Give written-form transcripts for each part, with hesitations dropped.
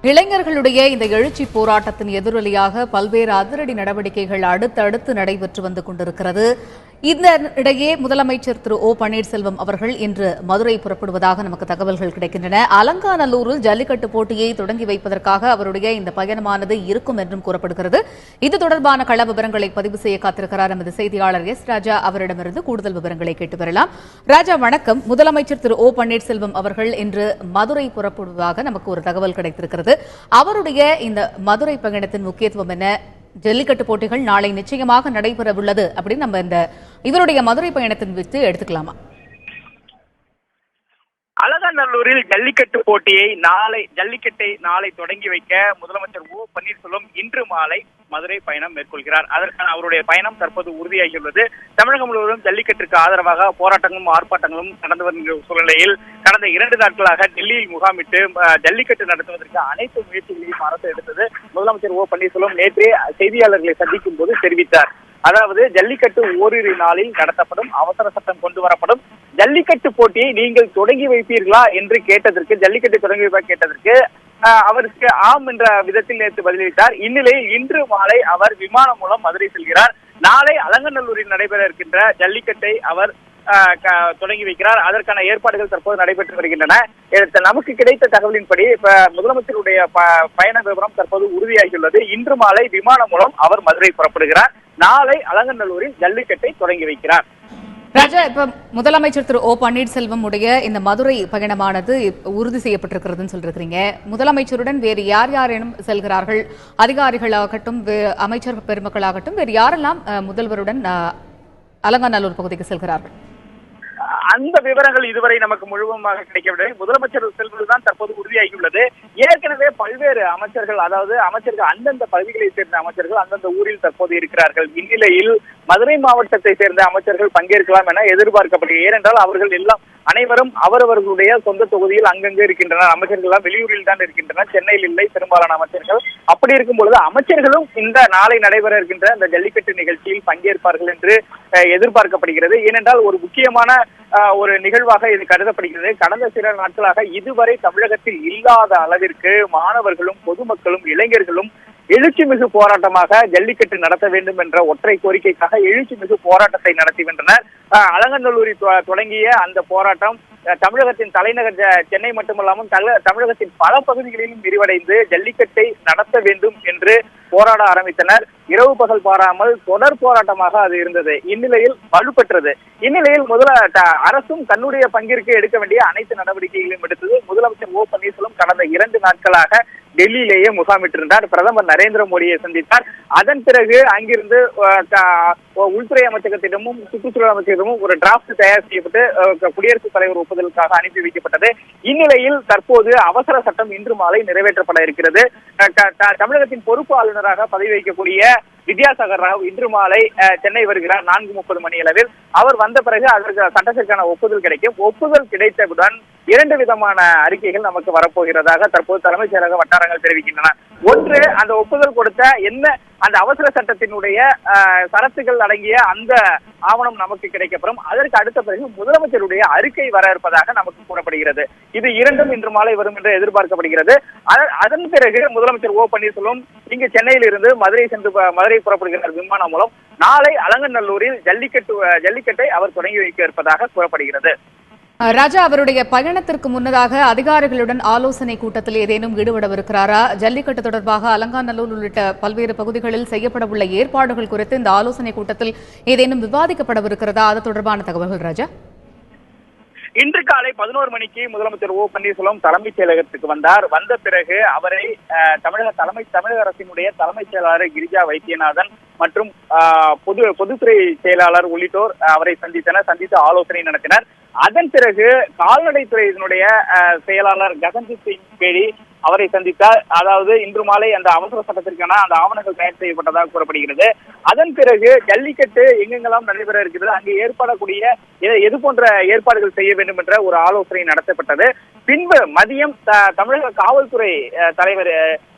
இளைஞர்களுடைய இந்த எழுச்சி போராட்டத்தின் எதிரொலியாக பல்வேறு அதிரடி நடவடிக்கைகள் அடுத்தடுத்து நடைபெற்று வந்து கொண்டிருக்கிறது. இந்த இடையே முதலமைச்சர் திரு ஓ பன்னீர்செல்வம் அவர்கள் இன்று மதுரை புறப்படுவதாக நமக்கு தகவல்கள் கிடைக்கின்றன. அலங்காநல்லூரில் ஜல்லிக்கட்டு போட்டியை தொடங்கி வைப்பதற்காக அவருடைய இந்த பயணமானது இருக்கும் என்றும் கூறப்படுகிறது. இது தொடர்பான கள விவரங்களை பதிவு செய்ய காத்திருக்கிறார் நமது செய்தியாளர் எஸ் ராஜா. அவரிடமிருந்து கூடுதல் விவரங்களை கேட்டு வரலாம். ராஜா வணக்கம். முதலமைச்சர் திரு ஓ பன்னீர்செல்வம் அவர்கள் இன்று மதுரை புறப்படுவதாக நமக்கு ஒரு தகவல் கிடைத்திருக்கிறது. அவருடைய இந்த மதுரை பயணத்தின் முக்கியத்துவம் என்ன? ஜல்லிக்கட்டு போட்டிகள் நாளை நிச்சயமாக நடைபெற உள்ளது அப்படின்னு நம்ம இவருடைய மதுரை பயணத்தின் வச்சு எடுத்துக்கலாமா? அலங்காநல்லூரில் ஜல்லிக்கட்டை நாளை தொடங்கி வைக்க முதலமைச்சர் ஓ பன்னீர்செல்வம் இன்று மாலை மதுரை பயணம் மேற்கொள்கிறார். அதற்கான அவருடைய பயணம் தற்போது உறுதியாகியுள்ளது. தமிழகம் முழுவதும் ஜல்லிக்கட்டிற்கு ஆதரவாக போராட்டங்களும் ஆர்ப்பாட்டங்களும் நடந்து வருகின்ற சூழ்நிலையில் கடந்த 2 நாட்களாக டெல்லியில் முகாமிட்டு ஜல்லிக்கட்டு நடத்துவதற்கு அனைத்து முயற்சிகளையும் அரசு எடுத்தது. முதலமைச்சர் ஓ பன்னீர்செல்வம் நேற்றே செய்தியாளர்களை சந்திக்கும் போது தெரிவித்தார். அதாவது ஜல்லிக்கட்டு ஓரிரு நாளில் நடத்தப்படும், அவசர சட்டம் கொண்டு வரப்படும், ஜல்லிக்கட்டு போட்டியை நீங்கள் தொடங்கி வைப்பீர்களா என்று ஜல்லிக்கட்டு தொடங்கி வைப்ப கேட்டதற்கு அவருக்கு ஆம் என்ற விதத்தில் நேற்று பதிலளித்தார். இந்நிலையில் இன்று மாலை அவர் விமானம் மூலம் மதுரை செல்கிறார். நாளை அலங்காநல்லூரில் நடைபெற இருக்கின்ற ஜல்லிக்கட்டை அவர் தொடங்கி வைக்கிறார். அதற்கான ஏற்பாடுகள் தற்போது நடைபெற்று வருகின்றன. நமக்கு கிடைத்த தகவலின்படி முதலமைச்சருடைய பயண விவரம் தற்போது உறுதியாகியுள்ளது. இன்று மாலை விமானம் மூலம் அவர் மதுரை புறப்படுகிறார். நாளை அலங்காநல்லூரில் ஜல்லிக்கட்டை தொடங்கி வைக்கிறார். ராஜா, இப்ப முதலமைச்சர் திரு ஓ பன்னீர்செல்வம் உடைய இந்த மதுரை பயணமானது உறுதி செய்யப்பட்டிருக்கிறதுன்னு சொல்றீங்க. முதலமைச்சருடன் வேறு யாரேனும் செல்கிறார்கள்? அதிகாரிகளாகட்டும், அமைச்சர் பெருமக்களாகட்டும், வேறு யாரெல்லாம் முதல்வருடன் அலங்காநல்லூர் பகுதிக்கு செல்கிறார்கள்? அந்த விவரங்கள் இதுவரை நமக்கு முழுவதுமாக கிடைக்கவில்லை. முதலமைச்சர் செல்வதுதான் தற்போது உறுதியாகியுள்ளது. ஏற்கனவே பல்வேறு அமைச்சர்கள், அதாவது அமைச்சர்கள் அந்தந்த பகுதிகளை சேர்ந்த அமைச்சர்கள் அந்தந்த ஊரில் தற்போது இருக்கிறார்கள். இந்நிலையில் மதுரை மாவட்டத்தை சேர்ந்த அமைச்சர்கள் பங்கேற்கலாம் என எதிர்பார்க்கப்படுகிறது. ஏனென்றால் அவர்கள் அனைவரும் அவரவர்களுடைய சொந்த தொகுதியில் அங்கங்கே இருக்கின்றனர். அமைச்சர்கள் எல்லாம் வெளியூரில் தான் இருக்கின்றனர், சென்னையில் இல்லை பெரும்பாலான அமைச்சர்கள். அப்படி இருக்கும் பொழுது அமைச்சர்களும் இந்த நாளை நடைபெற இருக்கின்ற இந்த ஜல்லிக்கட்டு நிகழ்ச்சியில் பங்கேற்பார்கள் என்று எதிர்பார்க்கப்படுகிறது. ஏனென்றால் ஒரு முக்கியமான ஒரு நிகழ்வாக இது கருதப்படுகிறது. கடந்த சில நாட்களாக இதுவரை தமிழகத்தில் இல்லாத அளவிற்கு மாணவர்களும் பொதுமக்களும் இளைஞர்களும் எழுச்சிமிகு போராட்டமாக ஜல்லிக்கட்டு நடத்த வேண்டும் என்ற ஒற்றை கோரிக்கைக்காக எழுச்சிமிகு போராட்டத்தை நடத்தி வென்றனர். அலங்காநல்லூரில் தொடங்கிய அந்த போராட்டம் தமிழகத்தின் தலைநகர் சென்னை மட்டுமல்லாமல் தமிழகத்தின் பல பகுதிகளிலும் விரிவடைந்து ஜல்லிக்கட்டை நடத்த வேண்டும் என்று போராட ஆரம்பித்தனர். இரவு பகல் பாராமல் தொடர் போராட்டமாக அது இருந்தது. இந்நிலையில் வலுப்பெற்றது. இந்நிலையில் அரசும் தன்னுடைய பங்கிற்கு எடுக்க வேண்டிய அனைத்து நடவடிக்கைகளையும் எடுத்தது. முதலமைச்சர் ஓ பன்னீர்செல்வம் கடந்த 2 நாட்களாக டெல்லியிலேயே முகாமிட்டிருந்தார். பிரதமர் நரேந்திர மோடியை சந்தித்தார். அதன் பிறகு அங்கிருந்து உள்துறை அமைச்சகத்திடமும் சுற்றுச்சூழல் அமைச்சகத்திடமும் ஒரு டிராப்ட் தயார் செய்யப்பட்டு குடியரசுத் தலைவர் ஒப்புதலுக்காக அனுப்பி வைக்கப்பட்டது. இந்நிலையில் தற்போது அவசர சட்டம் இன்று மாலை நிறைவேற்றப்பட இருக்கிறது. தமிழகத்தின் பொறுப்பு ஆளுநராக பதவி வகிக்கக்கூடிய வித்யாசாகர் ராவ் இன்று மாலை சென்னை வருகிறார். 4:30 மணி அளவில் அவர் வந்த பிறகு அதற்கு சட்டத்திற்கான ஒப்புதல் கிடைக்கும். ஒப்புதல் கிடைத்தவுடன் 2 விதமான அறிக்கைகள் நமக்கு வரப்போகிறதாக தற்போது தலைமைச் செயலக வட்டாரங்கள் தெரிவிக்கின்றன. ஒன்று, அந்த ஒப்புதல் கொடுத்த அந்த அவசர சட்டத்தினுடைய சரத்துகள் அடங்கிய அந்த ஆவணம் நமக்கு கிடைக்கப்படும். அதற்கு அடுத்த பிறகு முதலமைச்சருடைய அறிக்கை வர இருப்பதாக நமக்கு கூறப்படுகிறது. இது 2ம் இன்று மாலை வரும் என்று எதிர்பார்க்கப்படுகிறது. அதன் பிறகு முதலமைச்சர் ஓ பன்னீர்செல்வம் இங்கு சென்னையில் இருந்து மதுரை புறப்படுகிறார் விமானம் மூலம். நாளை அலங்காநல்லூரில் ஜல்லிக்கட்டை அவர் தொடங்கி வைக்க இருப்பதாக கூறப்படுகிறது. ராஜா, அவருடைய பயணத்திற்கு முன்னதாக அதிகாரிகளுடன் ஆலோசனை கூட்டத்தில் ஏதேனும் ஈடுபடவிருக்கிறாரா? ஜல்லிக்கட்டு தொடர்பாக அலங்காநல்லூர் உள்ளிட்ட பல்வேறு பகுதிகளில் செய்யப்பட உள்ள ஏற்பாடுகள் குறித்து இந்த ஆலோசனை கூட்டத்தில் ஏதேனும் விவாதிக்கப்படவிருக்கிறதா? அது தொடர்பான தகவல்கள் ராஜா. இன்று காலை 11 மணிக்கு முதலமைச்சர் ஓ பன்னீர்செல்வம் தலைமைச் செயலகத்துக்கு வந்தார். வந்த பிறகு அவரை தமிழக அரசினுடைய தலைமைச் செயலாளர் கிரிஜா வைத்தியநாதன் மற்றும் பொதுத்துறை செயலாளர் உள்ளிட்டோர் அவரை சந்தித்து ஆலோசனை நடத்தினர். அதன் பிறகு கால்நடைத்துறையினுடைய செயலாளர் ககன்ஜித் சிங் பேடி அவரை சந்தித்தார். அதாவது இன்று மாலை அந்த அவசர சட்டத்திற்கான அந்த ஆவணங்கள் தயார் செய்யப்பட்டதாக கூறப்படுகிறது. அதன் பிறகு ஜல்லிக்கட்டு எங்கெங்கெல்லாம் நடைபெற இருக்கிறது, அங்கு ஏற்படக்கூடிய எது போன்ற ஏற்பாடுகள் செய்ய வேண்டும் என்ற ஒரு ஆலோசனை நடத்தப்பட்டது. பின்பு மதியம் தமிழக காவல்துறை தலைவர்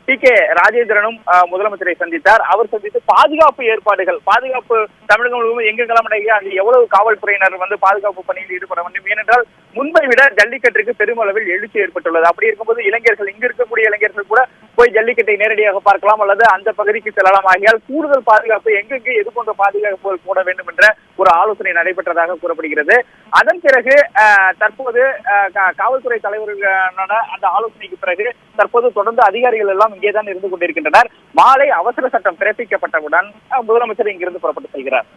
டி.கே. ராஜேந்திரனும் முதலமைச்சரை சந்தித்தார். அவர் சந்தித்து பாதுகாப்பு தமிழகம் முழுவதும் எங்கெங்கெல்லாம் அங்கு எவ்வளவு காவல்துறையினர் பாதுகாப்பு பணியில் ஈடுபட வேண்டும். ஏனென்றால் முன்பை விட ஜல்லிக்கட்டிற்கு பெருமளவில் எழுச்சி ஏற்பட்டுள்ளது. அப்படி இருக்கும்போது இளைஞர்கள், இங்கு இருக்கக்கூடிய இளைஞர்கள் கூட ஜல்லிக்கட்டை நேரடியாக பார்க்கலாம் அல்லது அந்த பகுதிக்கு செல்லலாம். ஆகியால் கூடுதல் பாதுகாப்பு எங்கெங்கே எது போன்ற பாதுகாப்புகள் போட வேண்டும் என்ற ஒரு ஆலோசனை நடைபெற்றதாக கூறப்படுகிறது. அதன் பிறகு தற்போது காவல்துறை தலைவர்களான அந்த ஆலோசனைக்கு பிறகு தற்போது தொடர்ந்து அதிகாரிகள் எல்லாம் இங்கேதான் இருந்து கொண்டிருக்கின்றனர். மாலை அவசர சட்டம் பிறப்பிக்கப்பட்டவுடன் முதலமைச்சர் இங்கிருந்து புறப்பட்டு செல்கிறார்.